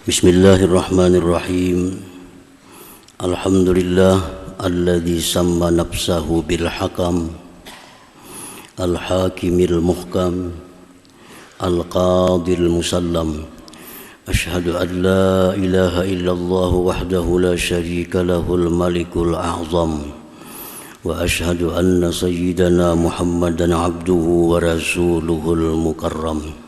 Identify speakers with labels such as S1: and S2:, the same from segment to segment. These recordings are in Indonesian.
S1: Bismillahirrahmanirrahim. Alhamdulillah alladzi samma nafsahu bil hakam al-hakimil muhkam al-qadil musallam. Ashhadu an la ilaha illallah wahdahu la syarika lahul malikul a'zam wa ashhadu anna sayyidana Muhammadan abduhu wa rasuluhul mukarram.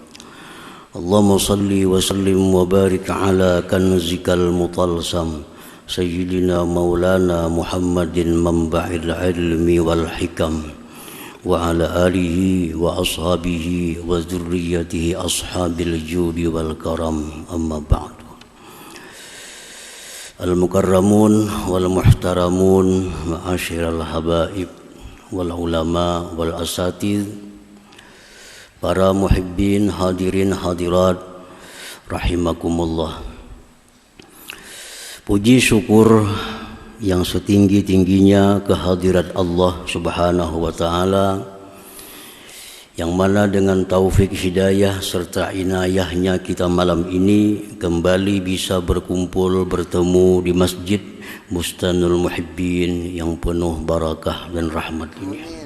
S1: Allahumma salli wa sallim wa barik ala kanzikal mutalsam sayyidina maulana Muhammadin manba'il ilmi wal hikam wa ala alihi wa ashabihi wa dzurriyyatihi ashabil judi wal karam, amma ba'du. Al mukarramun wal muhtaramun ma'asyiral habaib wal ulama wal asatidz, para muhibbin, hadirin hadirat rahimakumullah. Puji syukur yang setinggi-tingginya kehadirat Allah Subhanahu wa taala, yang mana dengan taufik hidayah serta inayahnya kita malam ini kembali bisa berkumpul bertemu di Masjid Bustanul Muhibbin yang penuh barakah dan rahmat ini.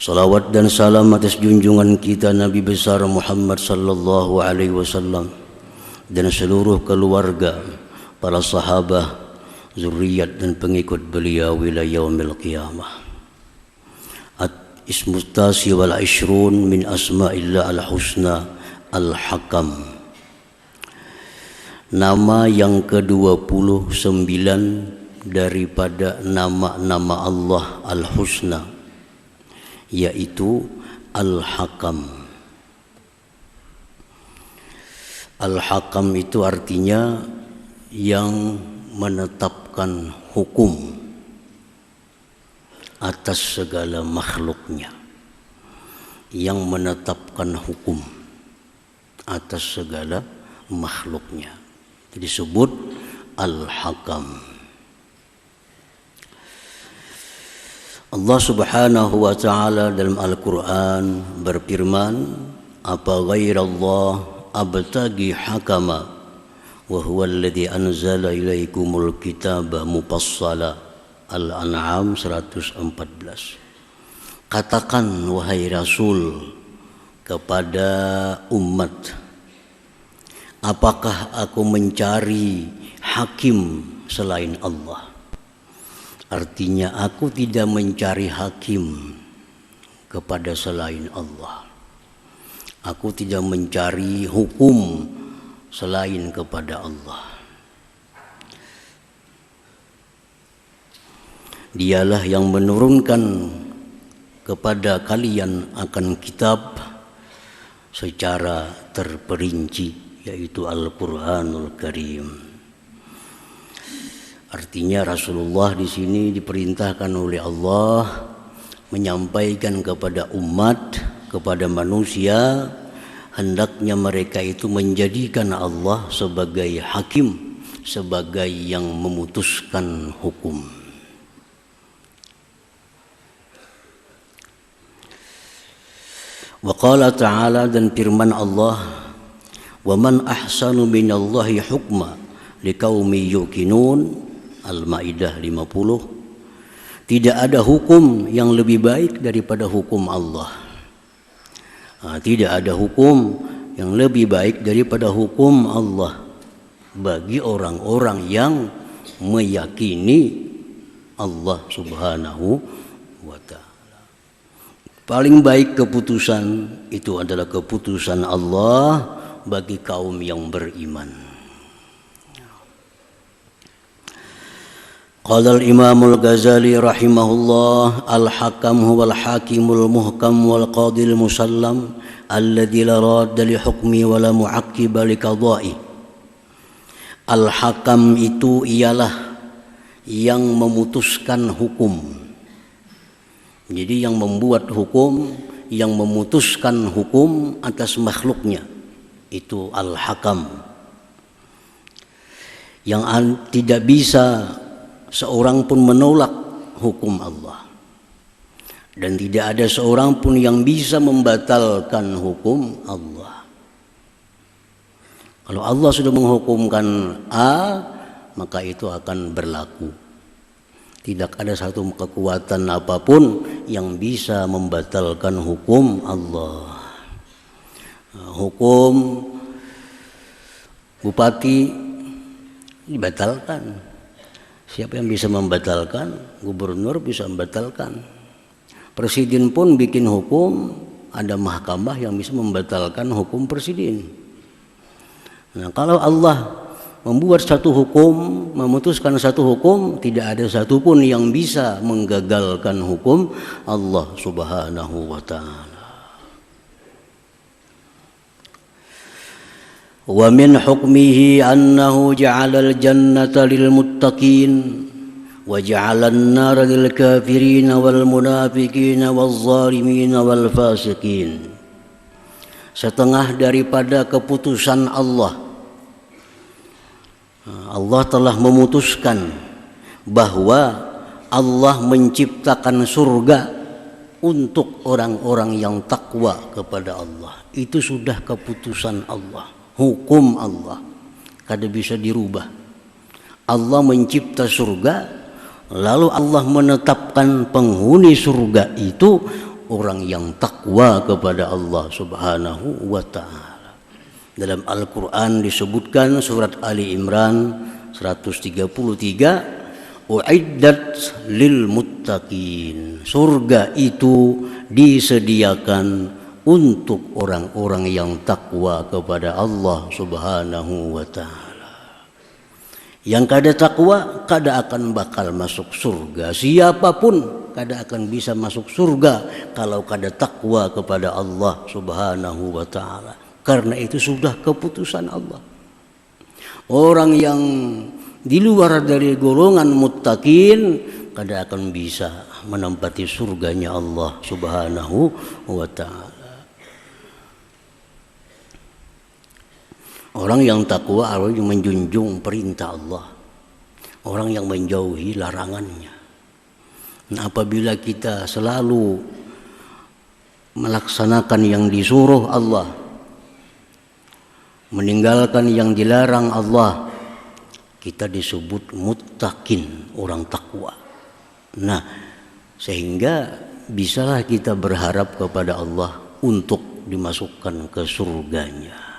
S1: Salawat dan salam atas junjungan kita Nabi besar Muhammad sallallahu alaihi wasallam dan seluruh keluarga, para sahabat, zuriat dan pengikut beliau ila yaumil qiyamah. Ismu tasi wal ishrun min asma'illah al-husna al-hakam. Nama yang ke-29 daripada nama-nama Allah al-husna, yaitu Al-Hakam. Al-Hakam itu artinya yang menetapkan hukum atas segala makhluknya, yang menetapkan hukum atas segala makhluknya. Jadi disebut Al-Hakam. Allah Subhanahu wa taala dalam Al-Qur'an berfirman, apa ghairallah abtagi hakama wa huwa alladhi anzala ilaikumul kitaba mufassala. Al-An'am 114. Katakan wahai Rasul kepada umat, apakah aku mencari hakim selain Allah? Artinya aku tidak mencari hakim kepada selain Allah. Aku tidak mencari hukum selain kepada Allah. Dialah yang menurunkan kepada kalian akan kitab secara terperinci, yaitu Al-Qur'anul Karim. Artinya Rasulullah di sini diperintahkan oleh Allah menyampaikan kepada umat, kepada manusia, hendaknya mereka itu menjadikan Allah sebagai hakim, sebagai yang memutuskan hukum. Wa qala ta'ala, dan firman Allah, wa man ahsanu minallahi hukma liqaumi yuqinun. Al-Maidah 50. Tidak ada hukum yang lebih baik daripada hukum Allah. Tidak ada hukum yang lebih baik daripada hukum Allah bagi orang-orang yang meyakini Allah Subhanahu wa ta'ala. Paling baik keputusan itu adalah keputusan Allah bagi kaum yang beriman. Qala al-Imam al-Ghazali rahimahullah, al-Hakam huwa al-Hakimul muhkam wal qadil musallam alladzi la radda li hukmi wa la mu'aqqiba li qada'i. Al-Hakam itu ialah yang memutuskan hukum. Jadi yang membuat hukum, yang memutuskan hukum atas makhluknya, itu Al-Hakam. Yang tidak bisa seorang pun menolak hukum Allah, dan tidak ada seorang pun yang bisa membatalkan hukum Allah. Kalau Allah sudah menghukumkan A, maka itu akan berlaku. Tidak ada satu kekuatan apapun yang bisa membatalkan hukum Allah. Hukum bupati dibatalkan. Siapa yang bisa membatalkan? Gubernur bisa membatalkan. Presiden pun bikin hukum, ada mahkamah yang bisa membatalkan hukum presiden. Nah, kalau Allah membuat satu hukum, memutuskan satu hukum, tidak ada satupun yang bisa menggagalkan hukum Allah Subhanahu wa ta'ala. Wa min hukmihi annahu ja'ala al-jannata lil muttaqin wa ja'ala an-nara lil kafirin wal munafiqin wal zalimin wal fasiqin. Setengah daripada keputusan Allah telah memutuskan bahwa Allah menciptakan surga untuk orang-orang yang takwa kepada Allah. Itu sudah keputusan Allah, hukum Allah, kada bisa dirubah. Allah mencipta surga, lalu Allah menetapkan penghuni surga itu orang yang takwa kepada Allah Subhanahu wa ta'ala. Dalam Al-Quran disebutkan surat Ali Imran 133, uiddat lil muttaqin. Surga itu disediakan untuk orang-orang yang takwa kepada Allah Subhanahu wa ta'ala. Yang kada takwa kada akan bakal masuk surga. Siapapun kada akan bisa masuk surga kalau kada takwa kepada Allah Subhanahu wa ta'ala. Karena itu sudah keputusan Allah. Orang yang di luar dari golongan muttaqin kada akan bisa menempati surganya Allah Subhanahu wa ta'ala. Orang yang takwa orang yang menjunjung perintah Allah, orang yang menjauhi larangannya. Nah, apabila kita selalu melaksanakan yang disuruh Allah, meninggalkan yang dilarang Allah, kita disebut muttaqin, orang takwa. Nah, sehingga bisalah kita berharap kepada Allah untuk dimasukkan ke surganya.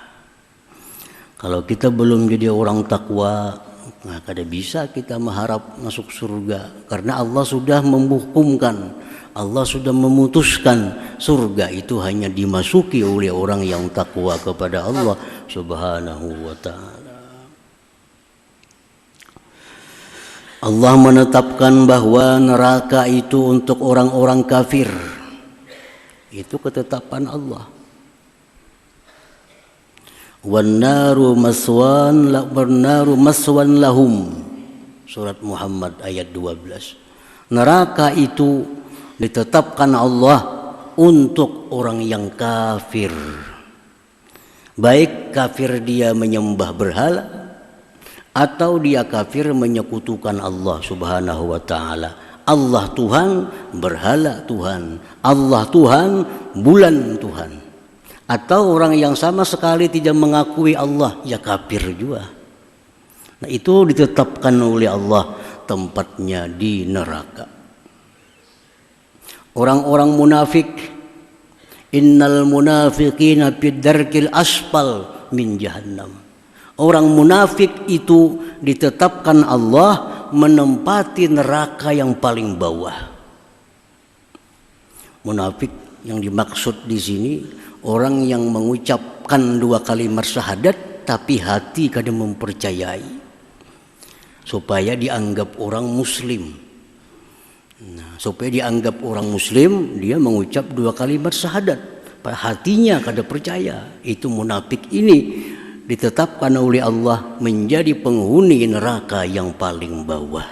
S1: Kalau kita belum jadi orang takwa, nah kada bisa kita mengharap masuk surga, karena Allah sudah menghukumkan, Allah sudah memutuskan surga itu hanya dimasuki oleh orang yang takwa kepada Allah Subhanahu wa ta'ala. Allah menetapkan bahwa neraka itu untuk orang-orang kafir. Itu ketetapan Allah. Wan naru maswan lahum. Surat Muhammad ayat 12. Neraka itu ditetapkan Allah untuk orang yang kafir. Baik kafir dia menyembah berhala atau dia kafir menyekutukan Allah Subhanahu wa ta'ala. Allah Tuhan, berhala Tuhan. Allah Tuhan, bulan Tuhan. Atau orang yang sama sekali tidak mengakui Allah, ya kafir juga. Nah, itu ditetapkan oleh Allah tempatnya di neraka. Orang-orang munafik, innal munafiqina fid darkil asfal min jahannam. Orang munafik itu ditetapkan Allah menempati neraka yang paling bawah. Munafik yang dimaksud di sini orang yang mengucapkan 2 kalimat syahadat tapi hati kada mempercayai, supaya dianggap orang muslim. Nah, supaya dianggap orang muslim, dia mengucap 2 kalimat syahadat, hatinya kada percaya. Itu munafik ini ditetapkan oleh Allah menjadi penghuni neraka yang paling bawah.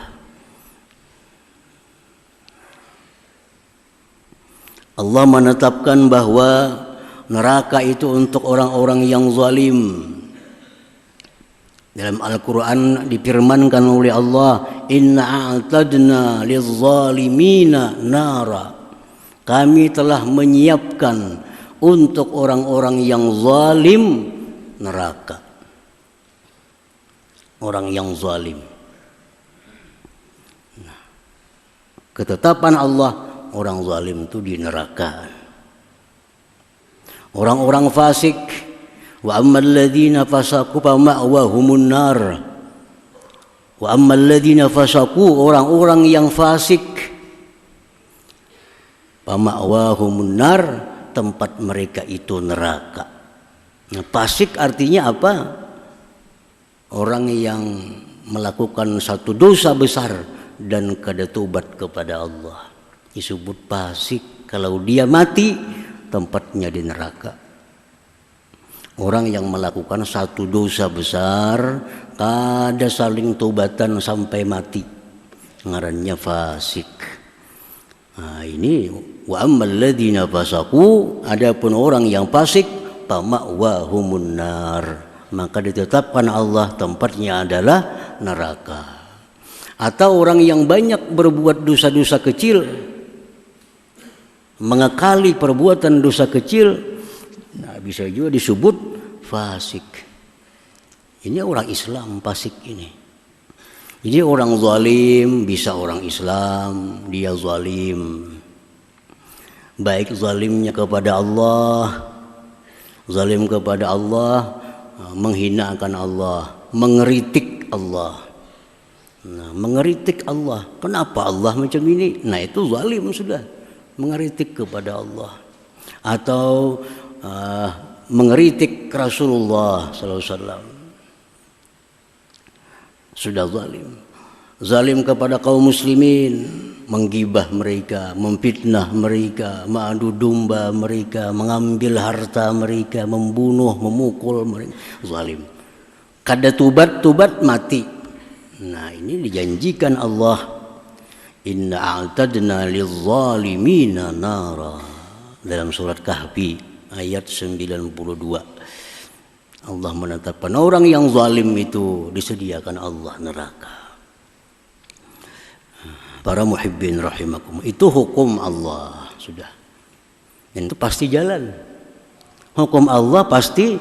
S1: Allah menetapkan bahwa neraka itu untuk orang-orang yang zalim. Dalam Al-Quran difirmankan oleh Allah, inna a'tadna liz-zalimina nara. Kami telah menyiapkan untuk orang-orang yang zalim neraka. orang yang zalim. Ketetapan Allah, orang zalim itu di neraka. Orang-orang fasik, wa ammal ladzina fasaqu fa ma'wahumun nar. Wa ammal ladzina fasaqu, orang-orang yang fasik, fa ma'wahumun nar, tempat mereka itu neraka. Nah, fasik artinya apa? Orang yang melakukan satu dosa besar dan kada tobat kepada Allah disebut fasik. Kalau dia mati, tempatnya di neraka. Orang yang melakukan satu dosa besar kada saling tobatan sampai mati, ngarannya fasik. Nah, ini wa ammal ladzina fasaqu, adapun orang yang fasik, fama'wahumun nar, maka ditetapkan Allah tempatnya adalah neraka. Atau orang yang banyak berbuat dosa-dosa kecil, mengekali perbuatan dosa kecil, nah bisa juga disebut fasik. Ini orang Islam fasik ini. Jadi orang zalim bisa orang Islam, dia zalim. Baik zalimnya kepada Allah, zalim kepada Allah, menghinakan Allah, mengeritik Allah. Nah, mengeritik Allah. Kenapa Allah macam ini? Nah, itu zalim sudah. Mengeritik kepada Allah. Atau mengeritik Rasulullah sallallahu alaihi wasallam. Sudah zalim. Zalim kepada kaum muslimin, menggibah mereka, memfitnah mereka, mengadu domba mereka, mengambil harta mereka, membunuh, memukul mereka. Zalim. Kada tobat mati. Nah, ini dijanjikan Allah, inna a'tadna lizzalimina nara, dalam surat Kahfi ayat 92. Allah menetapkan orang yang zalim itu disediakan Allah neraka. Para muhibbin rahimakum, itu hukum Allah sudah. Dan itu pasti jalan. Hukum Allah pasti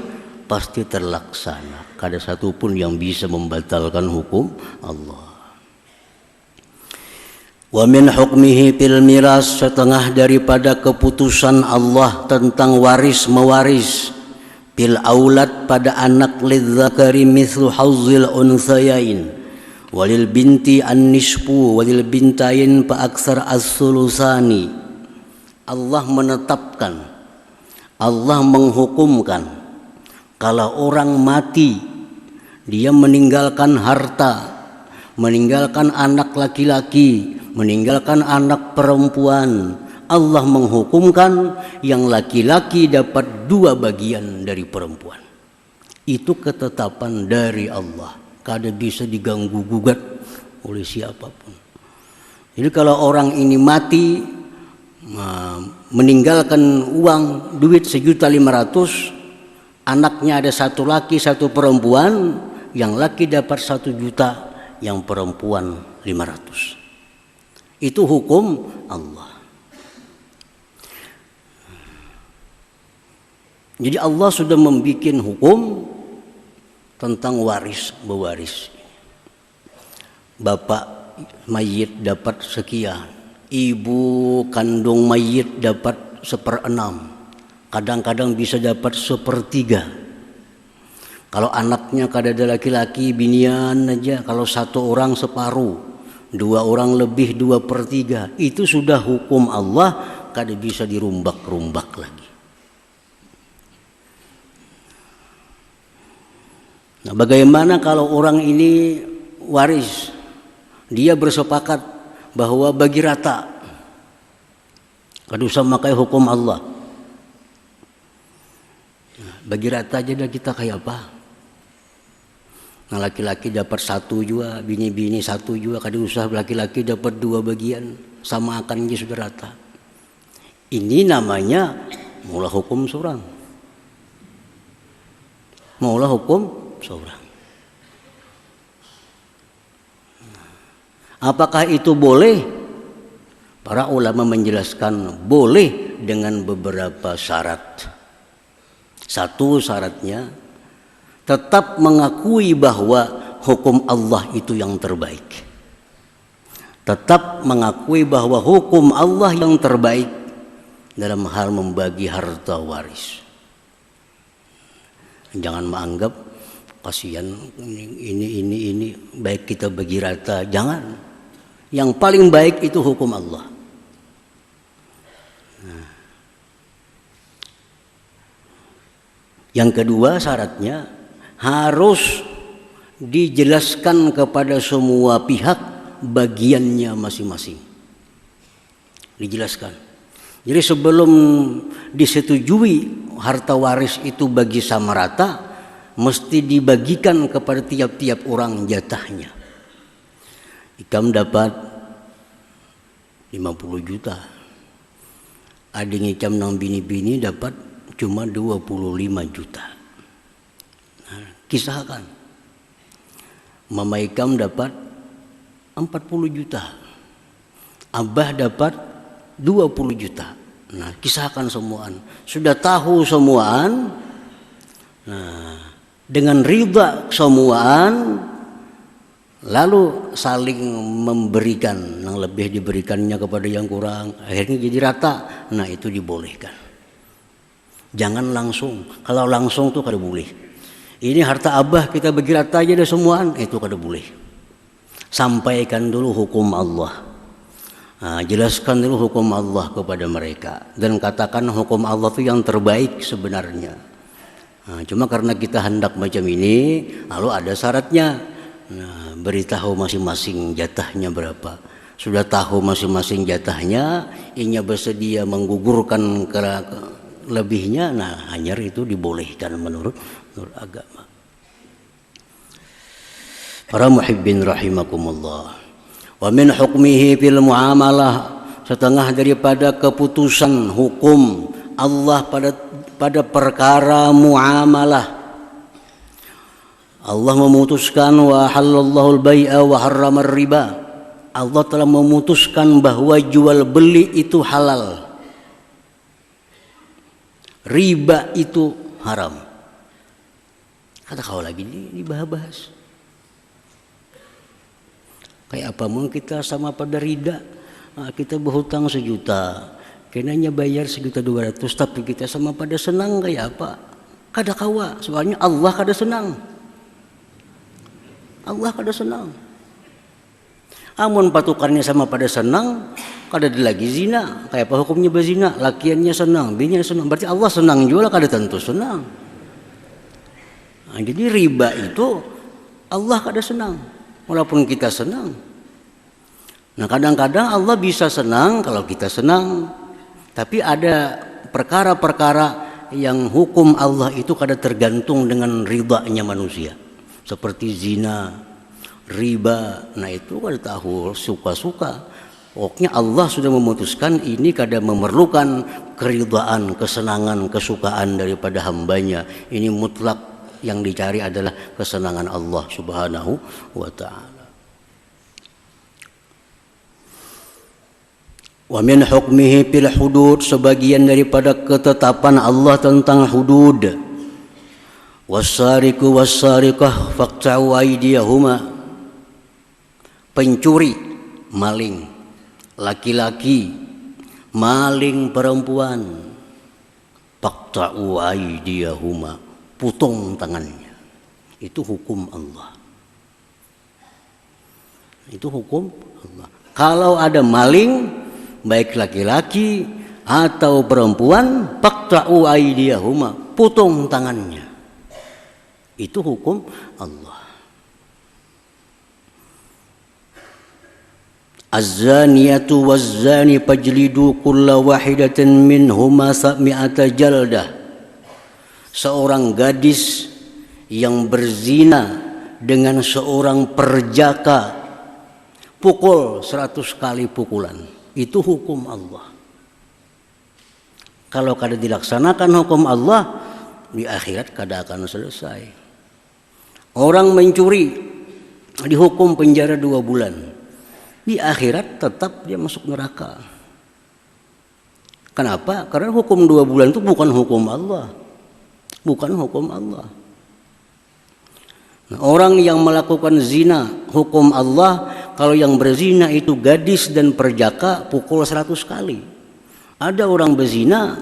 S1: terlaksana. Kada satu pun yang bisa membatalkan hukum Allah. Wa min hukmihi fil miras, setengah daripada keputusan Allah tentang waris mewaris, fil aulad pada anak, lidzakari mithlu hazzil unthayain, walil binti an-nisfu walil bintain fa aktsar as-sulusani. Allah menetapkan, Allah menghukumkan, kalau orang mati dia meninggalkan harta, meninggalkan anak laki-laki, meninggalkan anak perempuan, Allah menghukumkan yang laki-laki dapat 2 bagian dari perempuan. Itu ketetapan dari Allah, kada bisa diganggu gugat oleh siapapun. Jadi kalau orang ini mati meninggalkan uang duit 1.500.000, anaknya ada 1 laki 1 perempuan, yang laki dapat 1 juta, yang perempuan 500. Itu hukum Allah. Jadi Allah sudah membuat hukum tentang waris mewaris. Bapak mayit dapat sekian, ibu kandung mayit dapat 1/6, kadang-kadang bisa dapat 1/3. Kalau anaknya kada ada laki-laki, binian aja, kalau 1 orang separuh, 2 orang lebih 2/3. Itu sudah hukum Allah, kada bisa dirumbak-rumbak lagi. Nah, bagaimana kalau orang ini waris, dia bersepakat bahwa bagi rata, kada usah makai hukum Allah. Nah, bagi rata aja dah kita kayak apa? Nah, laki-laki dapat 1 juga, bini-bini 1 juga, kada usah laki-laki dapat 2 bagian, sama akan sudah rata. Ini namanya mula hukum seorang. Mula hukum seorang. Apakah itu boleh? Para ulama menjelaskan boleh dengan beberapa syarat. 1 syaratnya, tetap mengakui bahwa hukum Allah itu yang terbaik. Tetap mengakui bahwa hukum Allah yang terbaik dalam hal membagi harta waris. Jangan menganggap kasihan ini baik kita bagi rata. Jangan. Yang paling baik itu hukum Allah. Yang kedua syaratnya harus dijelaskan kepada semua pihak bagiannya masing-masing. Dijelaskan. Jadi sebelum disetujui harta waris itu bagi sama rata, mesti dibagikan kepada tiap-tiap orang jatahnya. Ikam dapat 50 juta. Adik Ikam nang bini-bini dapat cuma 25 juta. Nah, kisahkan. Mama Ikam dapat 40 juta. Abah dapat 20 juta. Nah, kisahkan semuaan. Sudah tahu semuaan. Nah, dengan ridha semuaan, lalu saling memberikan, yang lebih diberikannya kepada yang kurang, akhirnya jadi rata. Nah, itu dibolehkan. Jangan langsung. Kalau langsung tuh kada boleh. Ini harta abah kita bagi rata aja deh semuaan, itu kada boleh. Sampaikan dulu hukum Allah. Nah, jelaskan dulu hukum Allah kepada mereka dan katakan hukum Allah itu yang terbaik sebenarnya. Nah, cuma karena kita hendak macam ini, lalu ada syaratnya. Nah, beritahu masing-masing jatahnya berapa. Sudah tahu masing-masing jatahnya, inya bersedia menggugurkan lebihnya, nah hanyar itu dibolehkan menurut agama. Para muhibbin rahimakumullah. Wa min hukmihi fil muamalah, setengah daripada keputusan hukum Allah pada perkara muamalah. Allah memutuskan wa halallahu al-bai'a wa harrama riba. Allah telah memutuskan bahwa jual beli itu halal. Riba itu haram. Kata kau lagi dibahas. Kayak apa mungkin kita sama pada rida, kita berhutang 1 juta, kenanya bayar 1.200.000, tapi kita sama pada senang kayak apa? Kada kawa, soalnya Allah kada senang. Allah kada senang. Amun patukannya sama pada senang, kada ada lagi zina. Kayak apa hukumnya berzina? Lakiannya senang, bininya senang. Berarti Allah senang juga, kada tentu senang. Nah, jadi riba itu Allah kada senang, walaupun kita senang. Nah, kadang-kadang Allah bisa senang kalau kita senang. Tapi ada perkara-perkara yang hukum Allah itu kada tergantung dengan ridanya manusia. Seperti zina, riba, nah itu kada tahu suka-suka. Pokoknya Allah sudah memutuskan ini kada memerlukan keridaan, kesenangan, kesukaan daripada hambanya. Ini mutlak, yang dicari adalah kesenangan Allah Subhanahu wa ta'ala. Wa min hukmihi fil hudud, sebagian daripada ketetapan Allah tentang hudud. Wassariqu wassariqah faqta'u aydiyahuma, pencuri, maling laki-laki, maling perempuan, faqta'u aydiyahuma, potong tangannya. Itu hukum Allah. Itu hukum Allah. Kalau ada maling, baik laki-laki atau perempuan, faqta'u aydiyahuma, potong tangannya. Itu hukum Allah. Az-zaniyatu waz-zani fajlidu kulla wahidatin minhuma 100 jaldah. Seorang gadis yang berzina dengan seorang perjaka, pukul 100 kali pukulan. Itu hukum Allah. Kalau kada dilaksanakan hukum Allah, di akhirat kada akan selesai. Orang mencuri dihukum penjara 2 bulan. Di akhirat tetap dia masuk neraka. Kenapa? Karena hukum 2 bulan itu bukan hukum Allah. Bukan hukum Allah. Nah, orang yang melakukan zina hukum Allah, kalau yang berzina itu gadis dan perjaka pukul 100 kali. Ada orang berzina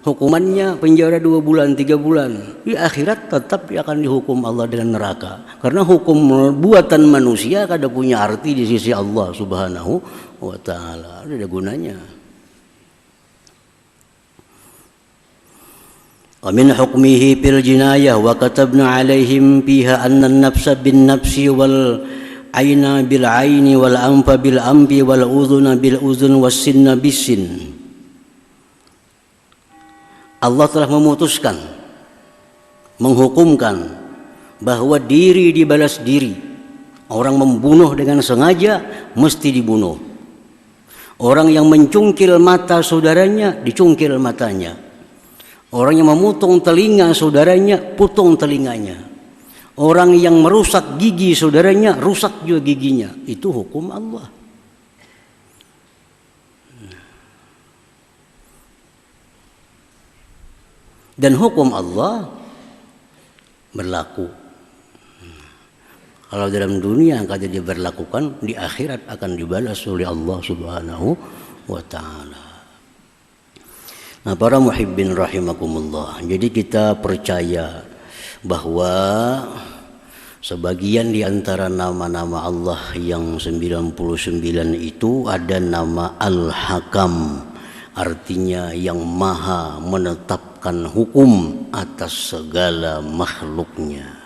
S1: hukumannya penjara 2 bulan 3 bulan, di akhirat tetap dia akan dihukum Allah dengan neraka, karena hukum buatan manusia kada punya arti di sisi Allah Subhanahu wa ta'ala, ada gunanya. Wa min hukmihi fil jinayah wa katabna alaihim fiha anna an-nafsa bin nafsi wal aina bil aini wal anfa bil anfi wal udhuna bil udhun was sinna bis sin. Allah telah memutuskan, menghukumkan bahwa diri dibalas diri. Orang membunuh dengan sengaja mesti dibunuh. Orang yang mencungkil mata saudaranya dicungkil matanya. Orang yang memotong telinga saudaranya, potong telinganya. Orang yang merusak gigi saudaranya, rusak juga giginya. Itu hukum Allah. Dan hukum Allah berlaku. Kalau dalam dunia kada diberlakukan, di akhirat akan dibalas oleh Allah Subhanahu wa ta'ala. Nah, para muhibbin rahimakumullah, jadi kita percaya bahwa sebagian di antara nama-nama Allah yang 99 itu ada nama Al-Hakam, artinya yang maha menetapkan hukum atas segala makhluknya.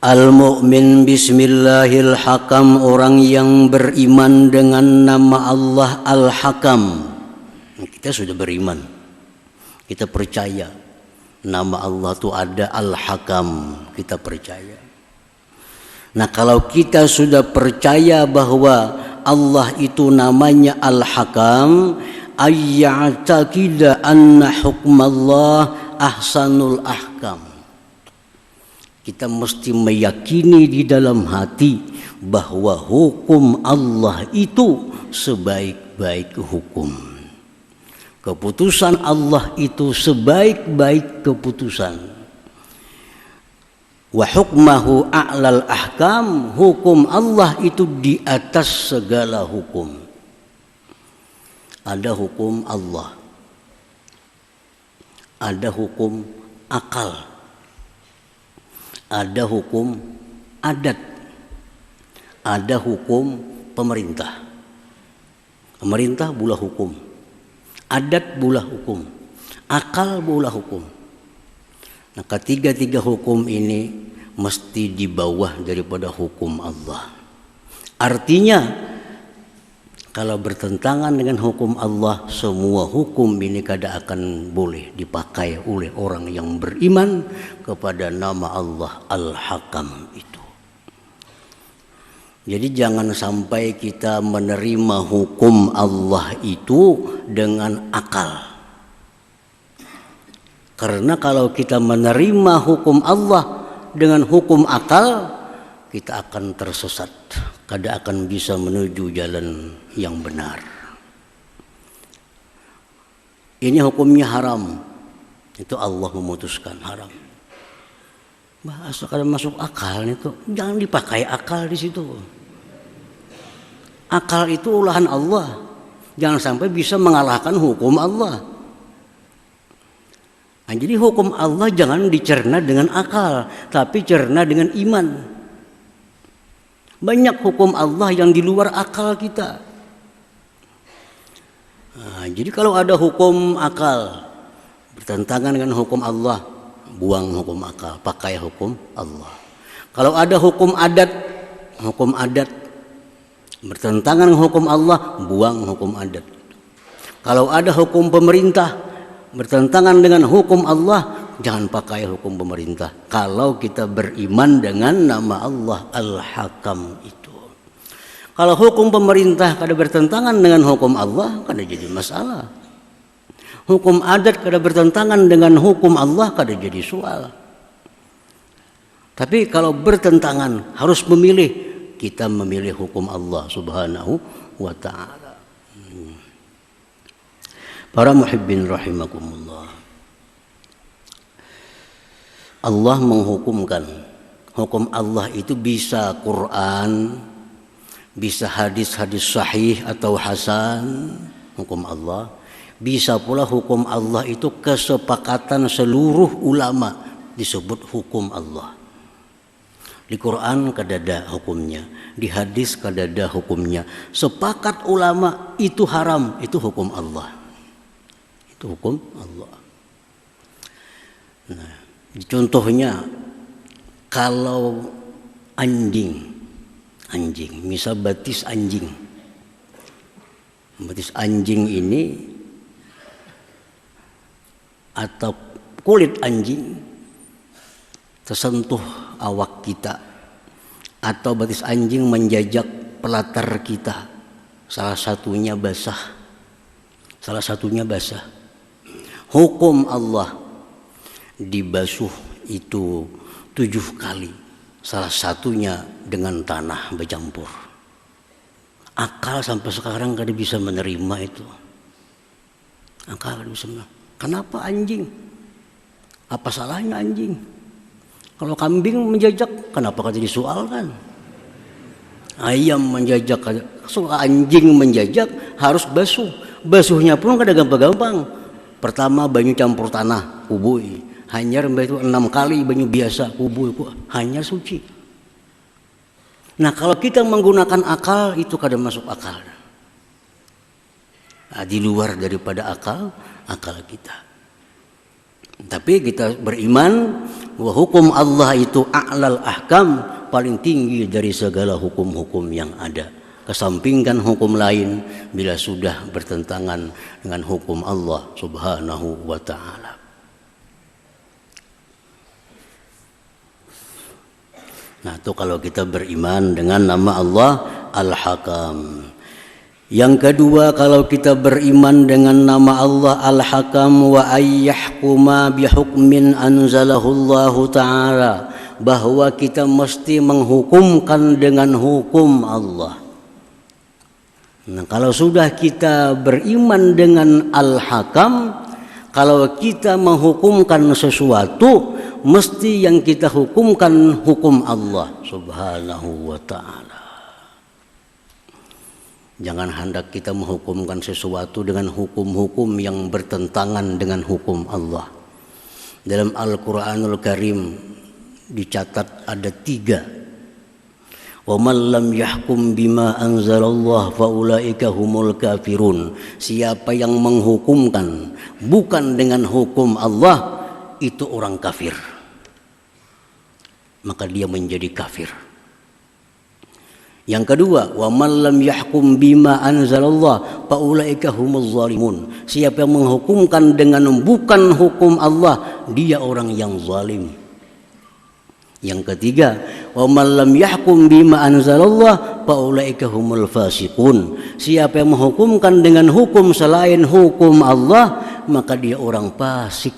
S1: Al-mu'min bismillahil hakam, orang yang beriman dengan nama Allah Al-Hakam. Kita sudah beriman, kita percaya nama Allah itu ada Al-Hakam, kita percaya. Nah, kalau kita sudah percaya bahwa Allah itu namanya Al-Hakam, ayya'taqida anna hukmallah ahsanul ahkam. Kita mesti meyakini di dalam hati bahwa hukum Allah itu sebaik-baik hukum. Keputusan Allah itu sebaik-baik keputusan. Wa hukmahu a'lal ahkam, hukum Allah itu di atas segala hukum. Ada hukum Allah, ada hukum akal, ada hukum adat, ada hukum pemerintah. Pemerintah bulah hukum, adat bulah hukum, akal bulah hukum. Nah, ketiga-tiga hukum ini mesti di bawah daripada hukum Allah. Artinya kalau bertentangan dengan hukum Allah, semua hukum ini kada akan boleh dipakai oleh orang yang beriman kepada nama Allah Al-Hakam itu. Jadi jangan sampai kita menerima hukum Allah itu dengan akal. Karena kalau kita menerima hukum Allah dengan hukum akal, kita akan tersesat, kada akan bisa menuju jalan yang benar. Ini hukumnya haram, itu Allah memutuskan haram. Bahasa kada masuk akal itu, jangan dipakai akal di situ. Akal itu olahan Allah, jangan sampai bisa mengalahkan hukum Allah. Nah, jadi hukum Allah jangan dicerna dengan akal, tapi cerna dengan iman. Banyak hukum Allah yang di luar akal kita. Nah, jadi kalau ada hukum akal bertentangan dengan hukum Allah, buang hukum akal, pakai hukum Allah. Kalau ada hukum adat bertentangan dengan hukum Allah, buang hukum adat. Kalau ada hukum pemerintah bertentangan dengan hukum Allah, jangan pakai hukum pemerintah. Kalau kita beriman dengan nama Allah Al-Hakam itu. Kalau hukum pemerintah kada bertentangan dengan hukum Allah, kada jadi masalah. Hukum adat kada bertentangan dengan hukum Allah, kada jadi soal. Tapi kalau bertentangan, harus memilih. Kita memilih hukum Allah Subhanahu wa ta'ala. Para muhibbin rahimakumullah. Allah menghukumkan. Hukum Allah itu bisa Quran, bisa hadis-hadis sahih atau hasan, hukum Allah. Bisa pula hukum Allah itu kesepakatan seluruh ulama, disebut hukum Allah. Di Quran kadada hukumnya, di hadis kadada hukumnya. Sepakat ulama itu haram, itu hukum Allah. Itu hukum Allah. Nah, contohnya kalau anjing, misal batis anjing. Batis anjing ini atau kulit anjing tersentuh awak kita, atau batis anjing menjajak pelatar kita, salah satunya basah. Hukum Allah dibasuh itu 7 kali, salah satunya dengan tanah bercampur. Akal sampai sekarang kada bisa menerima itu. Akal kada bisa menerima. Kenapa anjing? Apa salahnya anjing? Kalau kambing menjajak, kenapa kada disoalkan? Ayam menjajak, anjing menjajak harus basuh. Basuhnya pun kada gampang-gampang. Pertama banyu campur tanah, kubui. Hanyar itu 6 kali banyu biasa, kubui, hanyar suci. Nah kalau kita menggunakan akal itu kada masuk akal. Nah, di luar daripada akal kita. Tapi kita beriman bahwa hukum Allah itu a'lal ahkam, paling tinggi dari segala hukum-hukum yang ada. Kesampingkan hukum lain bila sudah bertentangan dengan hukum Allah Subhanahu wa ta'ala. Nah itu kalau kita beriman dengan nama Allah Al-Hakam. Yang kedua, kalau kita beriman dengan nama Allah Al-Hakam wa ayyahkuma bihukmin anzalahullahu ta'ala, bahwa kita mesti menghukumkan dengan hukum Allah. Nah kalau sudah kita beriman dengan Al-Hakam, kalau kita menghukumkan sesuatu, mesti yang kita hukumkan hukum Allah Subhanahu wa ta'ala. Jangan hendak kita menghukumkan sesuatu dengan hukum-hukum yang bertentangan dengan hukum Allah. Dalam Al-Quranul Karim dicatat ada 3. Wa man lam yahkum bima anzalallah faulaika humul kafirun. Siapa yang menghukumkan bukan dengan hukum Allah, itu orang kafir. Maka dia menjadi kafir. Yang kedua, wa man lam yahkum bima anzalallah faulaika humuz zalimun. Siapa yang menghukumkan dengan bukan hukum Allah, dia orang yang zalim. Yang ketiga, wa man lam yahkum bima anzalallah faulaika humul fasiqun. Siapa yang menghukumkan dengan hukum selain hukum Allah, maka dia orang fasik.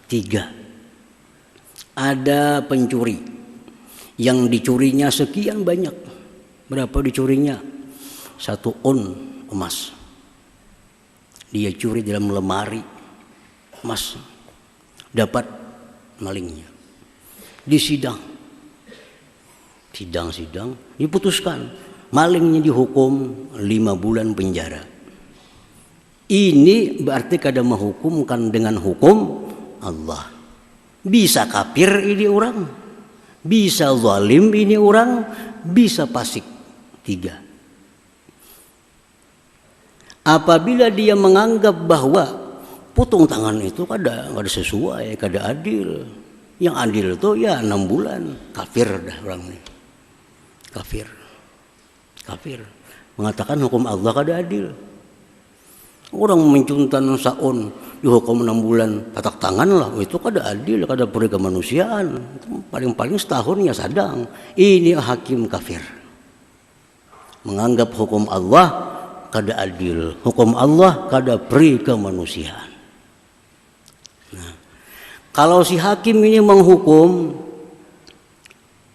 S1: 3. Ada pencuri yang dicurinya sekian banyak. Berapa dicurinya? 1 on emas. Dia curi dalam lemari emas. Dapat malingnya. Di sidang diputuskan malingnya dihukum 5 bulan penjara. Ini berarti kada menghukumkan dengan hukum Allah. Bisa kafir ini orang, bisa zalim ini orang, bisa fasik. 3. Apabila dia menganggap bahwa potong tangan itu kada sesuai, kada adil. Yang adil itu ya 6 bulan. Kafir dah orang ini. Kafir. Mengatakan hukum Allah kada adil. Orang mencuntan saun dihukum 6 bulan, patak tangan lah. Itu kada adil, kada peri kemanusiaan. Paling-paling setahunnya sadang. Ini hakim kafir. Menganggap hukum Allah kada adil, hukum Allah kada peri kemanusiaan. Nah, kalau si hakim ini menghukum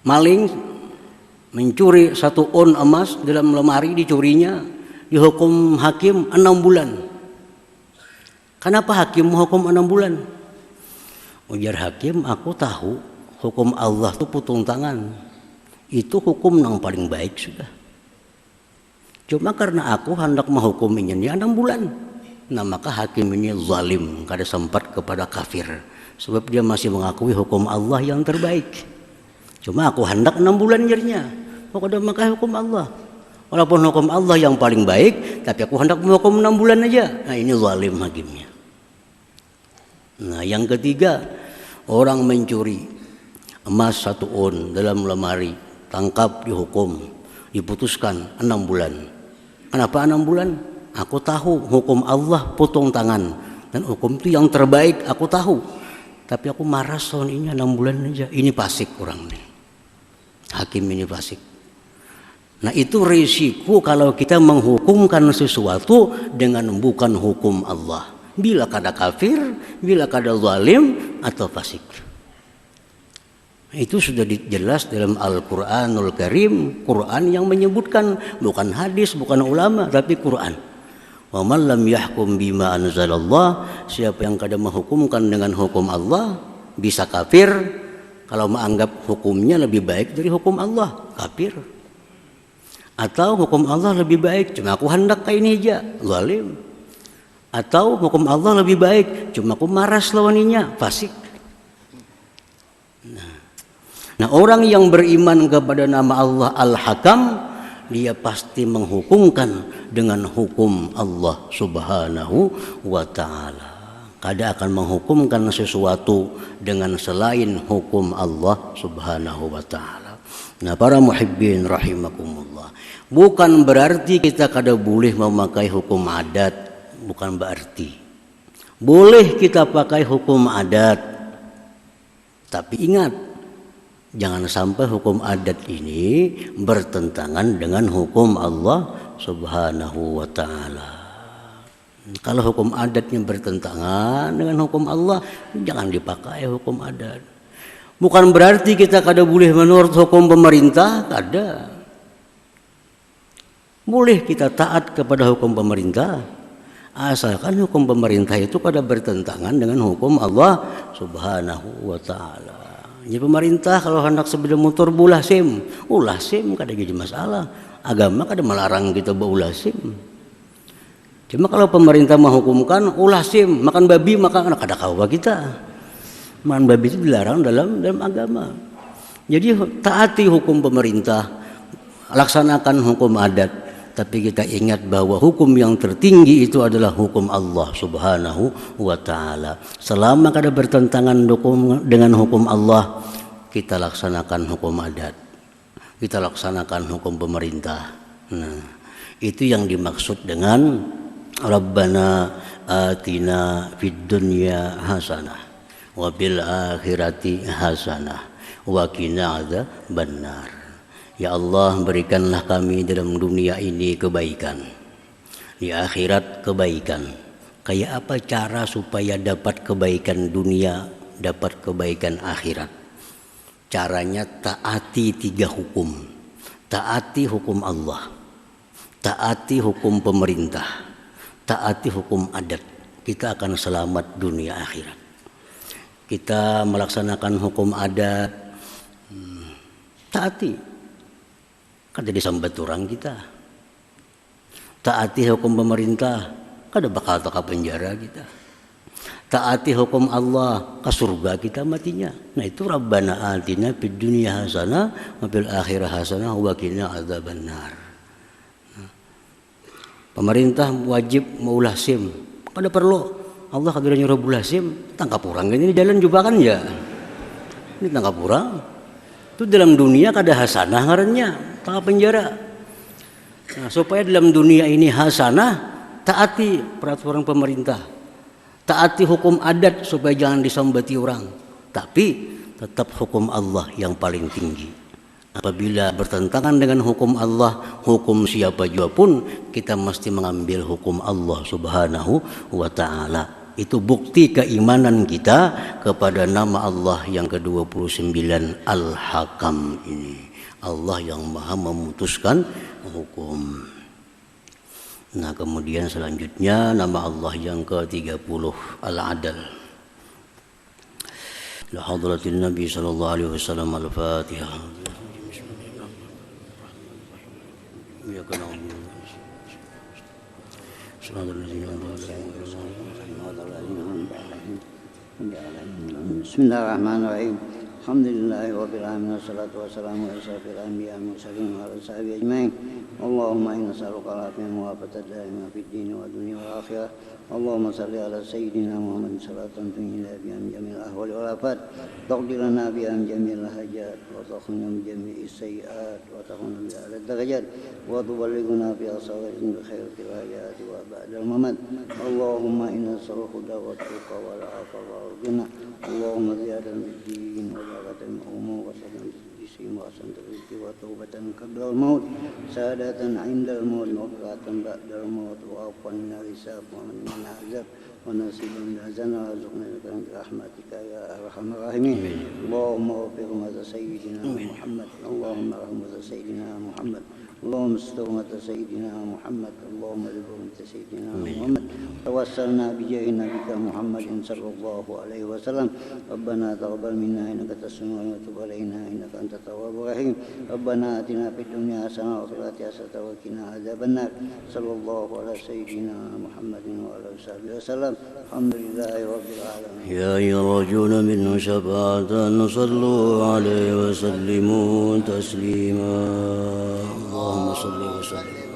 S1: maling mencuri 1 on emas dalam lemari dicurinya, dihukum hakim 6 bulan. Kenapa hakim menghukum 6 bulan? Ujar hakim, aku tahu hukum Allah itu potong tangan. Itu hukum yang paling baik sudah. Cuma karena aku hendak menghukuminya 6 bulan. Nah maka hakim ini zalim, kada sempat kepada kafir. Sebab dia masih mengakui hukum Allah yang terbaik. Cuma aku hendak 6 bulan jadinya. Maka maka hukum Allah. Walaupun hukum Allah yang paling baik, tapi aku hendak menghukum 6 bulan aja. Nah ini zalim hakimnya. Nah yang ketiga, orang mencuri emas 1 on dalam lemari, tangkap, dihukum, diputuskan 6 bulan. Kenapa 6 bulan? Aku tahu hukum Allah potong tangan, dan hukum itu yang terbaik aku tahu. Tapi aku marah soal ini 6 bulan aja. Ini fasik orang nih. Hakim ini fasik. Nah itu risiko kalau kita menghukumkan sesuatu dengan bukan hukum Allah. Bila kada kafir, bila kada zalim atau fasik. Itu sudah jelas dalam Al-Quranul Karim. Quran yang menyebutkan, bukan hadis, bukan ulama, tapi Quran. Wa man lam yahkum bima anzalallah, siapa yang kada menghukumkan dengan hukum Allah bisa kafir. Kalau menganggap hukumnya lebih baik dari hukum Allah, kafir. Atau hukum Allah lebih baik, cuma aku hendak kayak ini aja, zalim. Atau hukum Allah lebih baik, cuma aku maras lawaninya, fasik. Nah orang yang beriman kepada nama Allah Al-Hakam, dia pasti menghukumkan dengan hukum Allah Subhanahu wa ta'ala. Kada akan menghukumkan sesuatu dengan selain hukum Allah Subhanahu wa ta'ala. Nah para muhibbin rahimakumullah, bukan berarti kita kada boleh memakai hukum adat. Bukan berarti. Boleh kita pakai hukum adat. Tapi ingat, jangan sampai hukum adat ini bertentangan dengan hukum Allah Subhanahu wa ta'ala. Kalau hukum adatnya bertentangan dengan hukum Allah, jangan dipakai hukum adat. Bukan berarti kita kada boleh menurut hukum pemerintah, kada. Boleh kita taat kepada hukum pemerintah, asalkan hukum pemerintah itu kada bertentangan dengan hukum Allah Subhanahu wa ta'ala. Jadi pemerintah kalau hendak sepeda motor ulah SIM kada jadi masalah. Agama kada melarang kita berulah SIM. Cuma kalau pemerintah menghukumkan ulah SIM, makan babi, maka kada kawa kita. Makan babi itu dilarang dalam agama. Jadi taati hukum pemerintah, laksanakan hukum adat, tapi kita ingat bahwa hukum yang tertinggi itu adalah hukum Allah Subhanahu wa ta'ala. Selama kada bertentangan dengan hukum Allah, kita laksanakan hukum adat, kita laksanakan hukum pemerintah. Nah, itu yang dimaksud dengan Rabbana atina fid dunya hasanah wa bil akhirati hasanah wa qina adzabannar. Ya Allah, berikanlah kami dalam dunia ini kebaikan, di akhirat kebaikan. Kayak apa cara supaya dapat kebaikan dunia, dapat kebaikan akhirat? Caranya taati 3 hukum. Taati hukum Allah, taati hukum pemerintah, taati hukum adat. Kita akan selamat dunia akhirat. Kita melaksanakan hukum adat, taati, kada disambat orang kita. Taati hukum pemerintah, kada bakal ke penjara kita. Taati hukum Allah, ke surga kita matinya. Nah itu Rabbana atina fid dunya hasanah wa fil akhirati hasanah wa qina adzabannar. Pemerintah wajib maulah SIM, kada perlu. Allah kada nyuruh bulah SIM, tangkap orang ini di jalan juga kan ya. Ini tangkap orang. Itu dalam dunia kada hasanah ngarannya, tangkap penjara. Nah, supaya dalam dunia ini hasanah, taati peraturan pemerintah, taati hukum adat supaya jangan disambati orang. Tapi tetap hukum Allah yang paling tinggi. Apabila bertentangan dengan hukum Allah, hukum siapa juga pun, kita mesti mengambil hukum Allah Subhanahu wa ta'ala. Itu bukti keimanan kita kepada nama Allah yang ke-29 Al-Hakam ini. Allah yang maha memutuskan hukum. Nah kemudian selanjutnya nama Allah yang ke-30 Al-Adal. لحضرة النبي صلى الله عليه وسلم. الفاتحة. إياك نعبد صراط الذين أنعمت عليهم.
S2: بسم الله الرحمن الرحيم. الحمد لله رب العالمين والصلاة والسلام على أشرف الأنبياء والمرسلين وعلى صحبه أجمعين. اللهم إنا نسألك العافية والموافقة الدائمة في الدين والدنيا والآخرة. اللهم صل على سيدنا محمد صلاة تنجينا بها من جميع الأهوال والآفات، تقضي لنا بها من جميع الحاجات، وتخرجنا من جميع السيئات، وترفعنا بها على الدرجات، وتبلغنا بها صالحا بخير في الحياة وبعد الممات. اللهم إنا نسألك الهدى والتقى والعفو والغنى. اللهم زيادة في الدين وبركة من الأمور وسلام الجسم وحسن الرزق وتوبة قبل الموت، سعادة عند الموت وفرحة بعد الموت، وعفوا من الحساب ومن العذاب، ونصيبا من الحزن، وارزقنا برحمتك يا أرحم الراحمين. اللهم اغفر مدى سيدنا محمد. اللهم ارحم مدى سيدنا محمد. اللهم استر مدى سيدنا محمد. اللهم لبر مدى سيدنا محمد. توسلنا بجاه نبيك محمد صلى الله عليه وسلم. ربنا تقبل منا إنك تسمع وتب علينا إنك أنت التواب الرحيم. ربنا آتنا في الدنيا حسنة وفي الآخرة حسنة وقنا عذاب النار. صلى الله على سيدنا محمد وعلى آله وصحبه وسلم. الحمد لله رب العالمين.
S1: يا يرجون منه شفاعة صلوا عليه وسلموا تسليما. اللهم صل وسلم